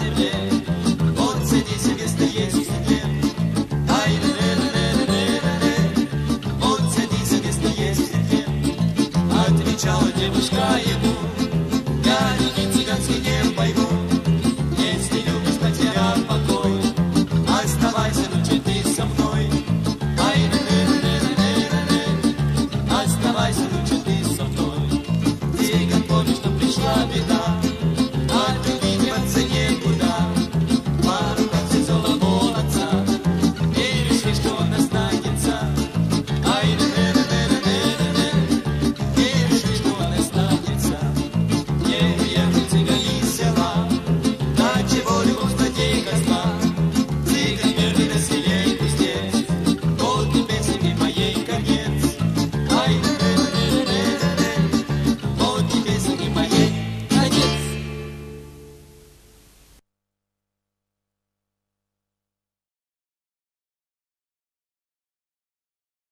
земле. Вот садись, место есть в седле. Ай, вот садись, место есть в седле. Отвечала девушка ему: я не цыганский не пойму. Если любишь, потерял покой, оставайся, лучше ты со мной. Ай, оставайся, лучше ты со мной. Цыган, помни, что пришла беда.